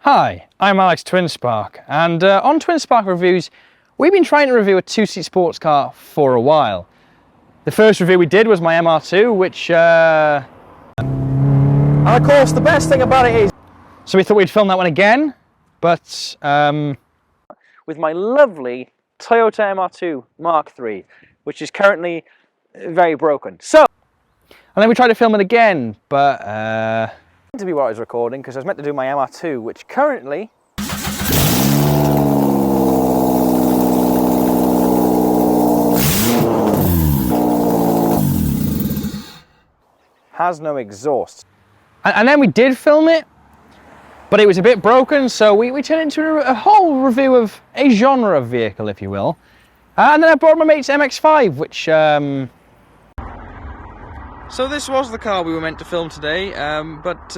Hi, I'm Alex Twinspark, and on Twinspark Reviews, we've been trying to review a two-seat sports car for a while. The first review we did was my MR2, which, and of course the best thing about it is, so we thought we'd film that one again, but with my lovely Toyota MR2 Mark III, which is currently very broken. So, and then we tried to film it again, but to be what I was recording, because I was meant to do my MR2, which currently has no exhaust. And then we did film it, but it was a bit broken, so we turned it into a whole review of a genre of vehicle, if you will. And then I brought my mate's MX-5, which so this was the car we were meant to film today, but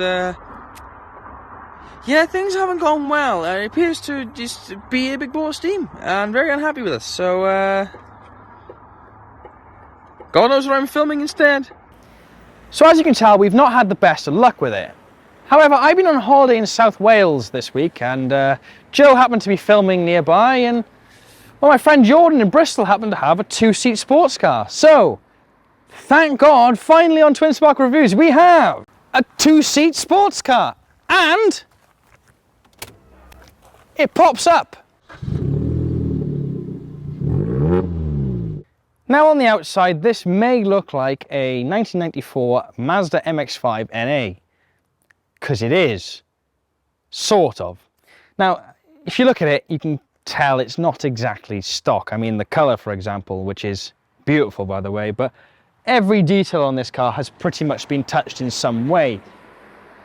yeah, things haven't gone well. It appears to just be a big ball of steam, and very unhappy with us. So God knows what I'm filming instead. So as you can tell, we've not had the best of luck with it. However, I've been on holiday in South Wales this week, and Joe happened to be filming nearby, and well, my friend Jordan in Bristol happened to have a two-seat sports car. So thank God, finally on Twinspark Reviews, we have a two-seat sports car, and it pops up. Now on the outside, this may look like a 1994 Mazda MX-5 NA, because it is, sort of. Now, if you look at it, you can tell it's not exactly stock. I mean, the colour, for example, which is beautiful, by the way, but every detail on this car has pretty much been touched in some way.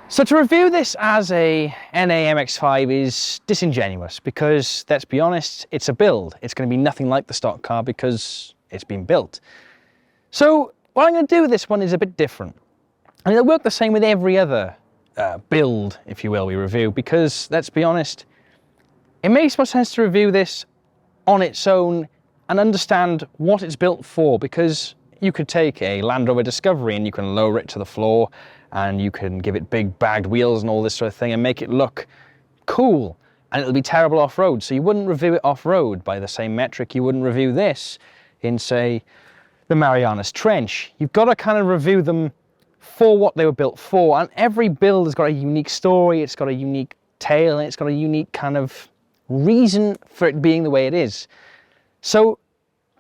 So to review this as a NA MX-5 is disingenuous because, let's be honest, it's a build. It's going to be nothing like the stock car because it's been built. So what I'm going to do with this one is a bit different. And it'll work the same with every other build, if you will, we review, because, let's be honest, it makes more sense to review this on its own and understand what it's built for, because you could take a Land Rover Discovery and you can lower it to the floor and you can give it big bagged wheels and all this sort of thing and make it look cool, and it'll be terrible off-road. So you wouldn't review it off-road by the same metric you wouldn't review this in, say, the Marianas Trench. You've got to kind of review them for what they were built for, and every build has got a unique story, it's got a unique tale, and it's got a unique kind of reason for it being the way it is. So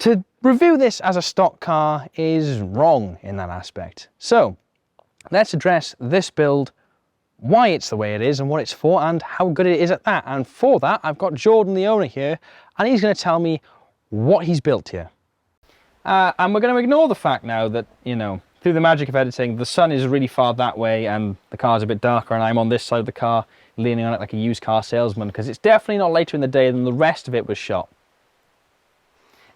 to review this as a stock car is wrong in that aspect. So let's address this build, why it's the way it is and what it's for and how good it is at that. And for that, I've got Jordan, the owner, here, and he's going to tell me what he's built here. And we're going to ignore the fact now that, you know, through the magic of editing, the sun is really far that way and the car's a bit darker and I'm on this side of the car leaning on it like a used car salesman, because it's definitely not later in the day than the rest of it was shot.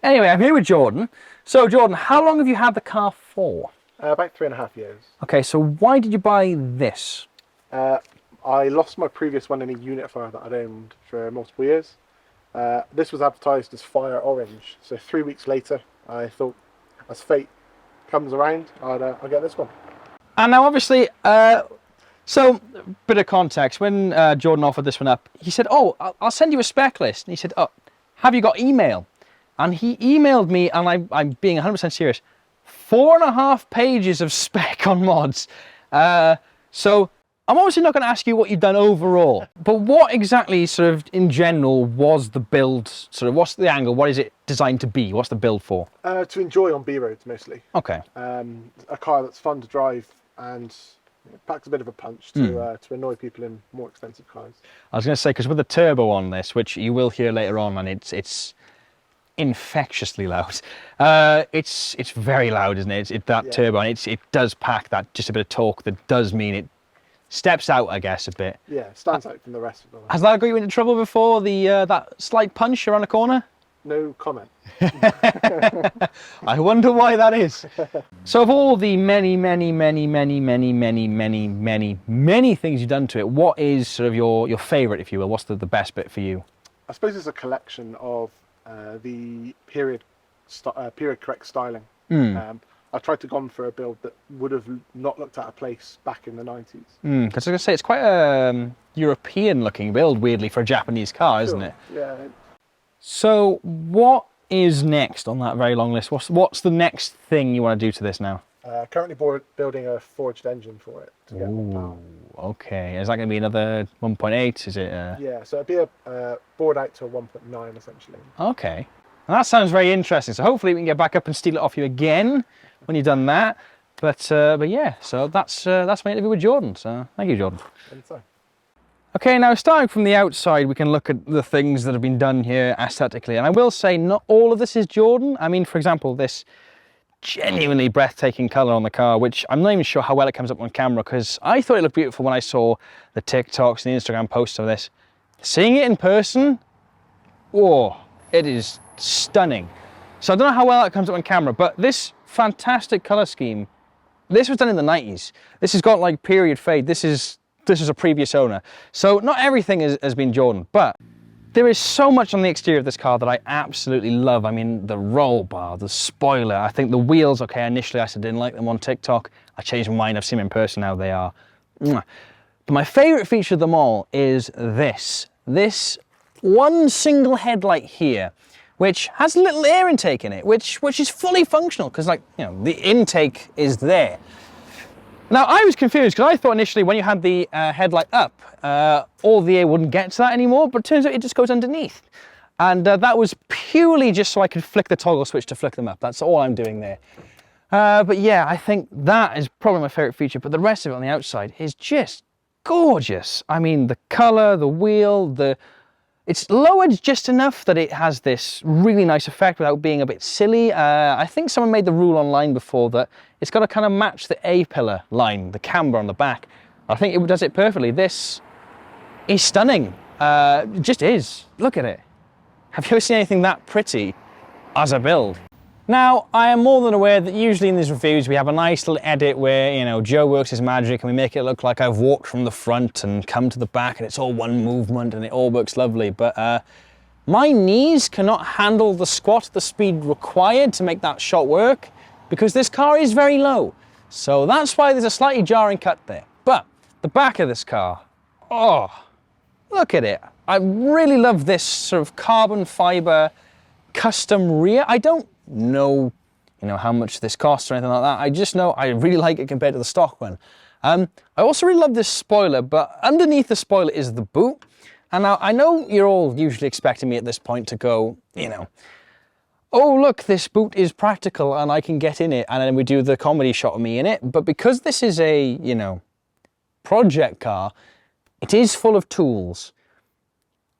Anyway, I'm here with Jordan. So Jordan, how long have you had the car for? About 3.5 years. Okay, so why did you buy this? I lost my previous one in a unit fire that I'd owned for multiple years. This was advertised as Fire Orange, so 3 weeks later I thought, as fate comes around, I'll get this one. And now obviously, so bit of context, when Jordan offered this one up, he said, oh, I'll send you a spec list. And he said, oh, have you got email? And he emailed me, and I'm being 100% serious, 4.5 pages of spec on mods. So I'm obviously not going to ask you what you've done overall, but what exactly sort of in general was the build, sort of what's the angle, what is it designed to be, what's the build for? To enjoy on B roads mostly. Okay. A car that's fun to drive and packs a bit of a punch to annoy people in more expensive cars. I was going to say, because with the turbo on this, which you will hear later on, and it's infectiously loud. It's very loud, isn't it? That turbo, and it does pack that just a bit of torque that does mean it steps out, I guess, a bit. Yeah, stands out from the rest of the line. Has that got you into trouble before, that slight punch around the corner? No comment. I wonder why that is. So of all the many things you've done to it, what is sort of your favourite, if you will? What's the best bit for you? I suppose it's a collection of the period correct styling. I tried to go for a build that would have not looked out of place back in the 90s. Because I was going to say, it's quite a European looking build, weirdly, for a Japanese car, isn't it? Yeah. So what is next on that very long list? What's the next thing you want to do to this now? Currently building a forged engine for it to get more power. Okay. Is that going to be another 1.8? Is it? Yeah, so it'd be a bored out to a 1.9 essentially. Okay. And that sounds very interesting. So hopefully we can get back up and steal it off you again when you've done that. But yeah, so that's my interview with Jordan. So thank you, Jordan. Anytime. Okay, now starting from the outside, we can look at the things that have been done here aesthetically. And I will say not all of this is Jordan. I mean, for example, this genuinely breathtaking colour on the car, which I'm not even sure how well it comes up on camera, because I thought it looked beautiful when I saw the TikToks and the Instagram posts of this. Seeing it in person, whoa, it is stunning. So I don't know how well it comes up on camera, but this fantastic colour scheme, this was done in the 90s. This has got like period fade. This is a previous owner. So not everything has been Jordan, but there is so much on the exterior of this car that I absolutely love. I mean, the roll bar, the spoiler, I think the wheels, okay, initially I said I didn't like them on TikTok. I changed my mind, I've seen them in person now, they are. But my favourite feature of them all is this one single headlight here, which has a little air intake in it, which is fully functional, because like, you know, the intake is there. Now, I was confused because I thought initially when you had the headlight up, all the air wouldn't get to that anymore, but it turns out it just goes underneath. And that was purely just so I could flick the toggle switch to flick them up. That's all I'm doing there. But yeah, I think that is probably my favorite feature, but the rest of it on the outside is just gorgeous. I mean, the color, the wheel, it's lowered just enough that it has this really nice effect without being a bit silly. I think someone made the rule online before that it's got to kind of match the A-pillar line, the camber on the back. I think it does it perfectly. This is stunning. It just is. Look at it. Have you ever seen anything that pretty as a build? Now, I am more than aware that usually in these reviews we have a nice little edit where, you know, Joe works his magic and we make it look like I've walked from the front and come to the back and it's all one movement and it all works lovely. But my knees cannot handle the squat, the speed required to make that shot work, because this car is very low. So that's why there's a slightly jarring cut there. But the back of this car, oh, look at it. I really love this sort of carbon fiber custom rear. I don't know, you know, how much this costs or anything like that. I just know I really like it compared to the stock one. I also really love this spoiler, but underneath the spoiler is the boot. And now I know you're all usually expecting me at this point to go, you know, oh look, this boot is practical and I can get in it, and then we do the comedy shot of me in it. But because this is a, you know, project car, it is full of tools.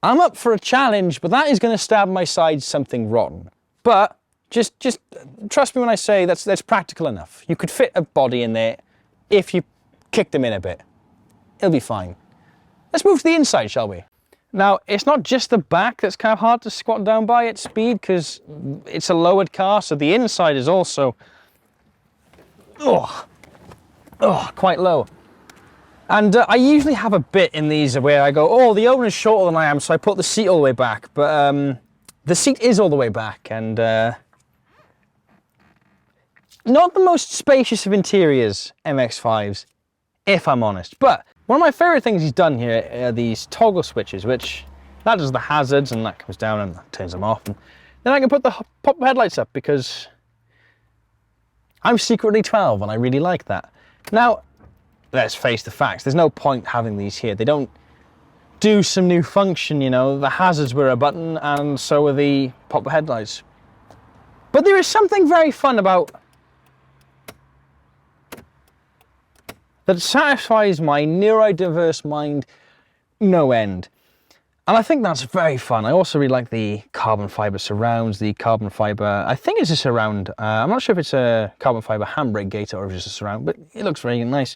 I'm up for a challenge, but that is going to stab my side something rotten. But just trust me when I say that's practical enough. You could fit a body in there if you kick them in a bit. It'll be fine. Let's move to the inside, shall we? Now, it's not just the back that's kind of hard to squat down by at speed, because it's a lowered car, so the inside is also quite low. And I usually have a bit in these where I go, oh, the owner's shorter than I am, so I put the seat all the way back. But the seat is all the way back, and not the most spacious of interiors, MX-5s, if I'm honest. But one of my favorite things he's done here are these toggle switches, which that does the hazards and that comes down and that turns them off. And then I can put the pop headlights up because I'm secretly 12 and I really like that. Now, let's face the facts. There's no point having these here. They don't do some new function, you know. The hazards were a button and so are the pop headlights. But there is something very fun about that satisfies my neurodiverse mind no end. And I think that's very fun. I also really like the carbon fiber surrounds, the carbon fiber, I think it's a surround. I'm not sure if it's a carbon fiber handbrake gator or if it's just a surround, but it looks very nice.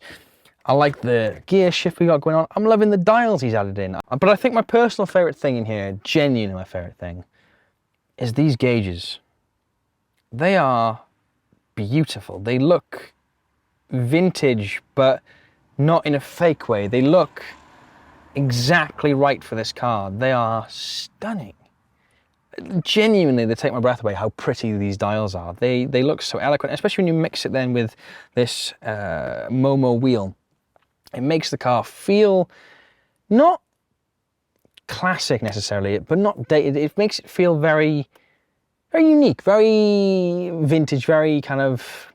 I like the gear shift we got going on. I'm loving the dials he's added in. But I think my personal favorite thing in here, genuinely my favorite thing, is these gauges. They are beautiful. They look vintage, but not in a fake way. They look exactly right for this car. They are stunning. Genuinely, they take my breath away how pretty these dials are. They look so eloquent, especially when you mix it then with this Momo wheel. It makes the car feel not classic necessarily, but not dated. It makes it feel very, very unique, very vintage, very kind of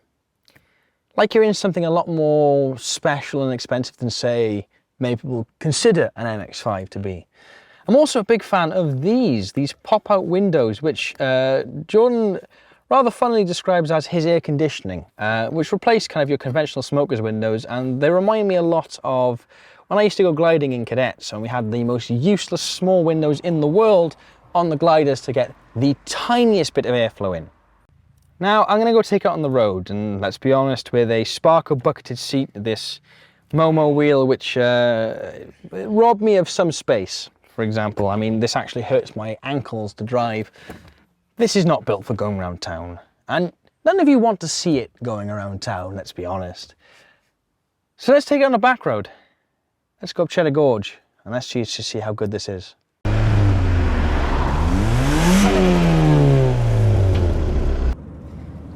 like you're in something a lot more special and expensive than, say, maybe people consider an MX-5 to be. I'm also a big fan of these pop-out windows, which Jordan rather funnily describes as his air conditioning, which replace kind of your conventional smoker's windows, and they remind me a lot of when I used to go gliding in cadets, and we had the most useless small windows in the world on the gliders to get the tiniest bit of airflow in. Now, I'm gonna go take it on the road, and let's be honest, with a Sparko bucketed seat, this Momo wheel, which robbed me of some space, for example. I mean, this actually hurts my ankles to drive. This is not built for going around town, and none of you want to see it going around town, let's be honest. So let's take it on the back road. Let's go up Cheddar Gorge, and let's just see how good this is.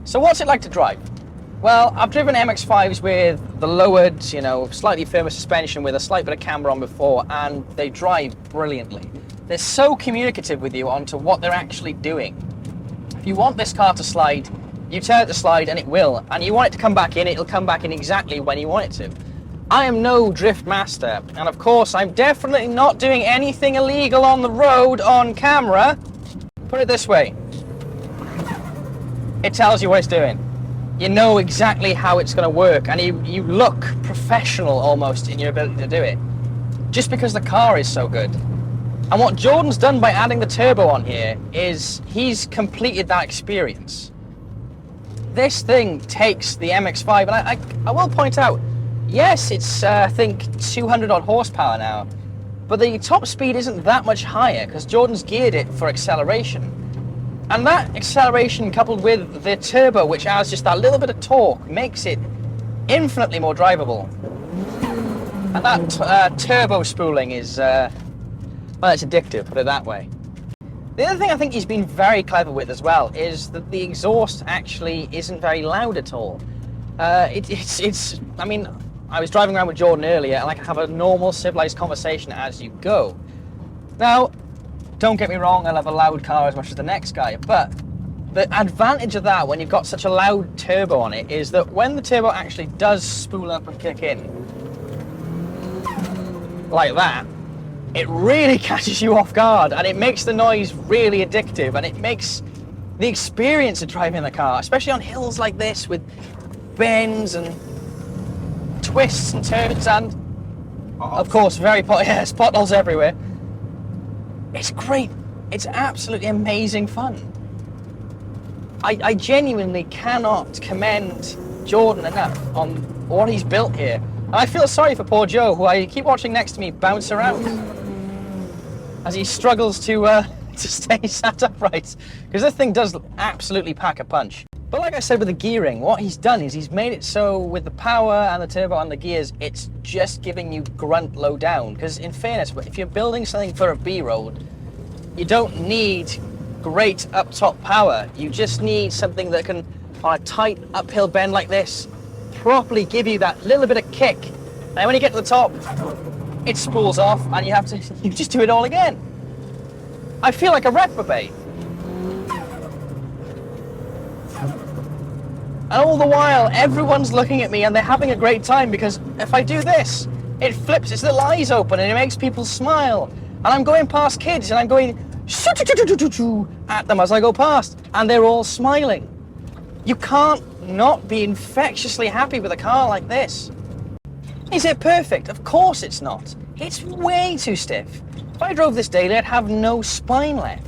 So what's it like to drive? Well, I've driven MX-5s with the lowered, you know, slightly firmer suspension with a slight bit of camber on before, and they drive brilliantly. They're so communicative with you onto what they're actually doing. If you want this car to slide, you tell it to slide and it will, and you want it to come back in, it'll come back in exactly when you want it to. I am no drift master, and of course I'm definitely not doing anything illegal on the road on camera. Put it this way, it tells you what it's doing. You know exactly how it's going to work, and you look professional almost in your ability to do it, just because the car is so good. And what Jordan's done by adding the turbo on here is he's completed that experience. This thing takes the MX-5, and I will point out, yes, it's I think 200 odd horsepower now, but the top speed isn't that much higher because Jordan's geared it for acceleration. And that acceleration coupled with the turbo, which adds just that little bit of torque, makes it infinitely more drivable. And that turbo spooling is, well, it's addictive, put it that way. The other thing I think he's been very clever with as well is that the exhaust actually isn't very loud at all. I mean, I was driving around with Jordan earlier, and I can have a normal civilized conversation as you go. Now, don't get me wrong, I love a loud car as much as the next guy, but the advantage of that when you've got such a loud turbo on it is that when the turbo actually does spool up and kick in, like that, it really catches you off guard, and it makes the noise really addictive, and it makes the experience of driving the car, especially on hills like this with bends and twists and turns and, of course, yes, potholes everywhere. It's great. It's absolutely amazing fun. I genuinely cannot commend Jordan enough on what he's built here. And I feel sorry for poor Joe, who I keep watching next to me bounce around as he struggles to stay sat upright, because this thing does absolutely pack a punch. But like I said with the gearing, what he's done is he's made it so with the power and the turbo and the gears, it's just giving you grunt low down. Because in fairness, if you're building something for a B-road, you don't need great up top power. You just need something that can, on a tight uphill bend like this, properly give you that little bit of kick. And when you get to the top, it spools off and you just do it all again. I feel like a reprobate. And all the while, everyone's looking at me and they're having a great time, because if I do this, it flips its little eyes open and it makes people smile. And I'm going past kids and I'm going at them as I go past, and they're all smiling. You can't not be infectiously happy with a car like this. Is it perfect? Of course it's not. It's way too stiff. If I drove this daily, I'd have no spine left.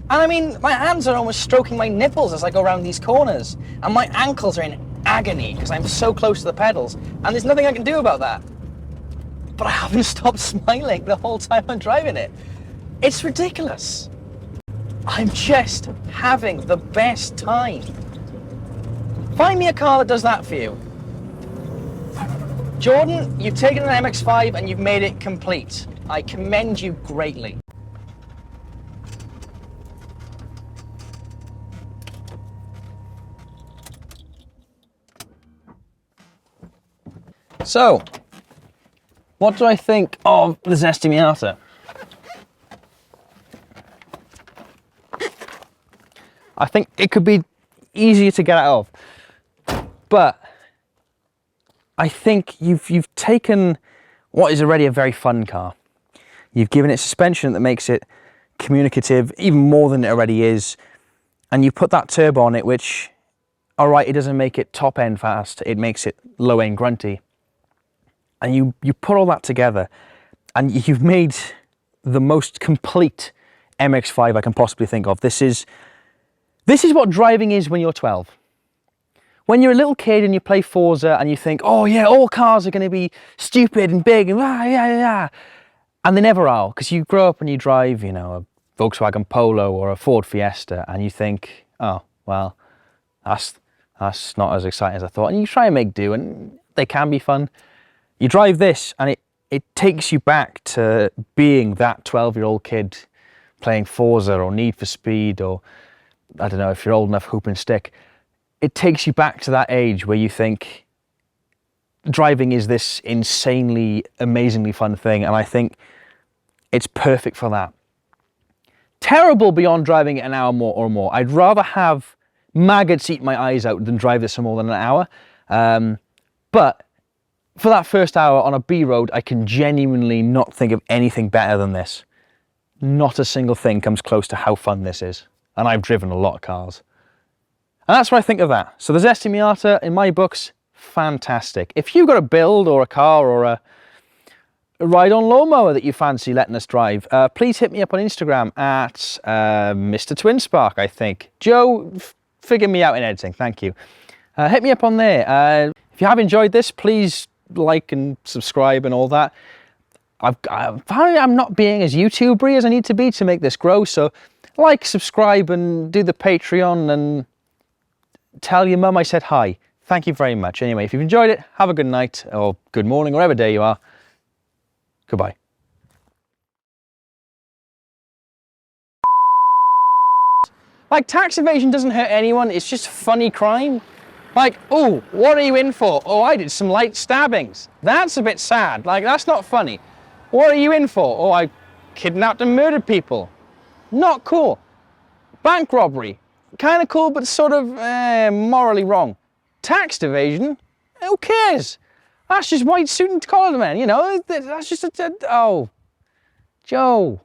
And I mean, my hands are almost stroking my nipples as I go around these corners, and my ankles are in agony because I'm so close to the pedals, and there's nothing I can do about that. But I haven't stopped smiling the whole time I'm driving it. It's ridiculous. I'm just having the best time. Find me a car that does that for you. Jordan, you've taken an MX-5 and you've made it complete. I commend you greatly. So, what do I think of the Zesty Miata? I think it could be easier to get out of, but I think you've taken what is already a very fun car. You've given it suspension that makes it communicative even more than it already is, and you put that turbo on it, which, all right, it doesn't make it top end fast, it makes it low end grunty. And you put all that together, and you've made the most complete MX-5 I can possibly think of. This is what driving is when you're 12. When you're a little kid and you play Forza and you think, oh yeah, all cars are going to be stupid and big and yeah. And they never are, because you grow up and you drive, you know, a Volkswagen Polo or a Ford Fiesta, and you think, oh, well, that's not as exciting as I thought. And you try and make do, and they can be fun. You drive this and it takes you back to being that 12-year-old kid playing Forza or Need for Speed, or I don't know, if you're old enough, hoop and stick. It takes you back to that age where you think driving is this insanely, amazingly fun thing, and I think it's perfect for that. Terrible beyond driving it an hour more or more. I'd rather have maggots eat my eyes out than drive this for more than an hour. But for that first hour on a B road, I can genuinely not think of anything better than this. Not a single thing comes close to how fun this is. And I've driven a lot of cars. And that's what I think of that. So the Zesty Miata, in my books, fantastic. If you've got a build or a car or a ride-on lawnmower that you fancy letting us drive, please hit me up on Instagram at Mr. Twinspark, I think. Joe, figure me out in editing, thank you. Hit me up on there. If you have enjoyed this, please like and subscribe and all that. I'm not being as YouTubery as I need to be to make this grow, so like, subscribe, and do the Patreon, and tell your mum I said hi. Thank you very much. Anyway, if you've enjoyed it, have a good night, or good morning, wherever day you are. Goodbye. Like, tax evasion doesn't hurt anyone, it's just funny crime. Like, oh, what are you in for? Oh, I did some light stabbings. That's a bit sad. Like, that's not funny. What are you in for? Oh, I kidnapped and murdered people. Not cool. Bank robbery. Kind of cool, but sort of morally wrong. Tax evasion? Who cares? That's just white suit and collar men, you know? That's just oh. Joe.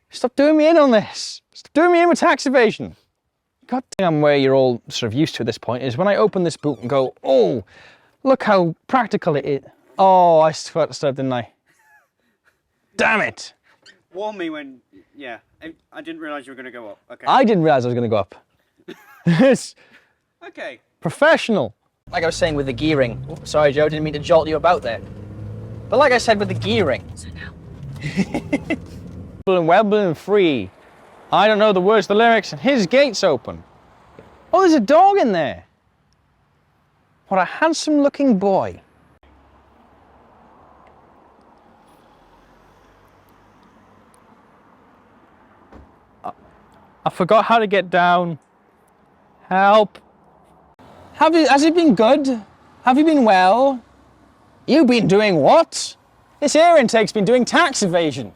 Stop doing me in on this. Stop doing me in with tax evasion. God damn, where you're all sort of used to at this point is when I open this boot and go, oh, look how practical it is. Oh, I forgot to start, didn't I? Damn it. Warn me when, yeah, I didn't realise you were going to go up. Okay. I didn't realise I was going to go up. It's okay. Professional. Like I was saying with the gearing. Oh, sorry, Joe, didn't mean to jolt you about there. But like I said with the gearing. So now. And webble and free. I don't know the words, the lyrics, and his gate's open. Oh, there's a dog in there. What a handsome looking boy. I forgot how to get down. Help. Has it been good? Have you been well? You've been doing what? This air intake's been doing tax evasion.